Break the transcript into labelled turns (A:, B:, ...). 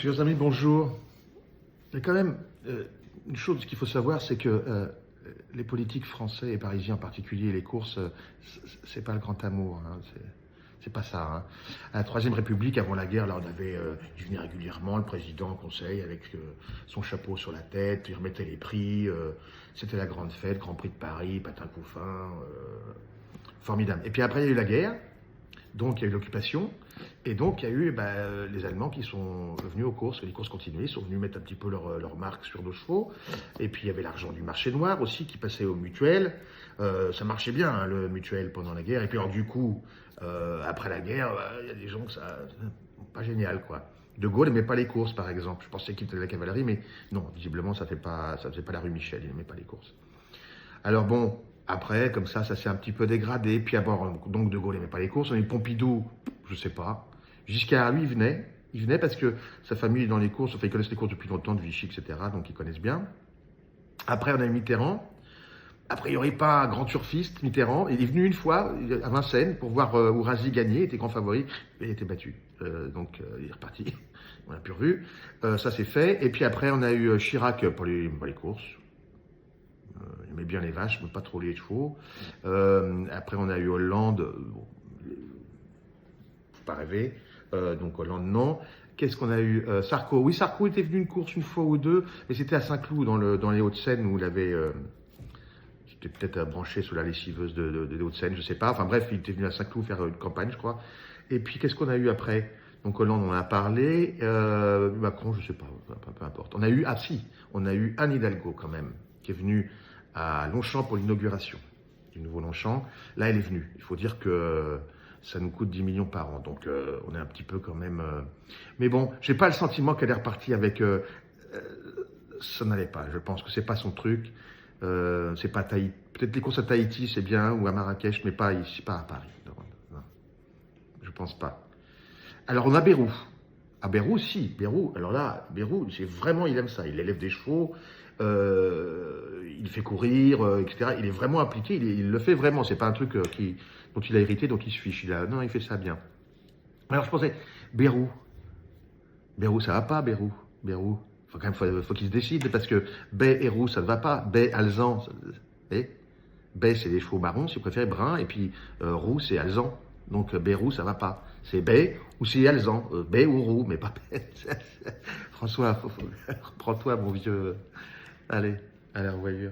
A: Chers amis, bonjour. Il y a quand même une chose qu'il faut savoir, c'est que les politiques français et parisiens en particulier, les courses, c'est pas le grand amour. Hein, c'est pas ça. Hein. À la Troisième République, avant la guerre, là, il venait régulièrement, le président au conseil, avec son chapeau sur la tête, il remettait les prix. C'était la grande fête, Grand Prix de Paris, patin couffin, formidable. Et puis après, il y a eu la guerre. Donc il y a eu l'occupation, et donc il y a eu les Allemands qui sont venus aux courses, les courses continuaient, ils sont venus mettre un petit peu leur marque sur nos chevaux, et puis il y avait l'argent du marché noir aussi qui passait au mutuel, ça marchait bien hein, le mutuel pendant la guerre, et puis alors du coup, après la guerre, il y a des gens que ça, pas génial quoi. De Gaulle n'aimait pas les courses par exemple, je pensais qu'il était de la cavalerie, mais non, visiblement ça faisait pas la rue Michel, il n'aimait pas les courses. Alors bon, après, comme ça s'est un petit peu dégradé. Puis donc De Gaulle n'aimait pas les courses. On a eu Pompidou, je sais pas. Giscard, lui, il venait parce que sa famille est dans les courses. Enfin, ils connaissent les courses depuis longtemps, de Vichy, etc. Donc ils connaissent bien. Après, on a eu Mitterrand. A priori, pas un grand surfiste, Mitterrand. Il est venu une fois à Vincennes pour voir Ourasi gagner. Il était grand favori. Mais il était battu. Il est reparti. On n'a plus revu. Ça, c'est fait. Et puis après, on a eu Chirac pour les courses. Il aimait bien les vaches, mais pas trop les chevaux. Après, on a eu Hollande. Faut pas rêver. Donc Hollande, non. Qu'est-ce qu'on a eu Sarko. Oui, Sarko était venu une course une fois ou deux, mais c'était à Saint-Cloud, dans les Hauts-de-Seine, où il avait... C'était peut-être branché sous la lessiveuse des Hauts-de-Seine, je sais pas. Enfin bref, il était venu à Saint-Cloud faire une campagne, je crois. Et puis, qu'est-ce qu'on a eu après? Donc Hollande, on en a parlé. Macron, je sais pas, peu importe. On a eu Anne Hidalgo, quand même, qui est venue à Longchamp pour l'inauguration du nouveau Longchamp. Là, elle est venue. Il faut dire que ça nous coûte 10 millions par an. Donc, on est un petit peu quand même... Mais bon, j'ai pas le sentiment qu'elle est repartie avec... ça n'allait pas. Je pense que c'est pas son truc. C'est pas Tahiti. Peut-être les courses à Tahiti, c'est bien, ou à Marrakech, mais pas ici, pas à Paris. Non. Je pense pas. Alors, on a Bérou. À Bérou, si. Bérou, alors là, Bérou, il aime ça. Il élève des chevaux, il fait courir, etc. Il est vraiment impliqué, il le fait vraiment. C'est pas un truc dont il a hérité, donc il se fiche. Non, il fait ça bien. Alors, je pensais, Bérou, ça va pas, Bérou. Faut qu'il se décide, parce que Bay et Roux, ça ne va pas. Bay, Alzan, Bay, c'est les chevaux marrons, si vous préférez, bruns, et puis Roux, c'est Alzan. Donc Bérou, ça va pas. C'est Bay ou c'est Alzan. Bay ou Roux, mais pas Bay. François, reprends-toi, mon vieux. Allez, à la revoyure.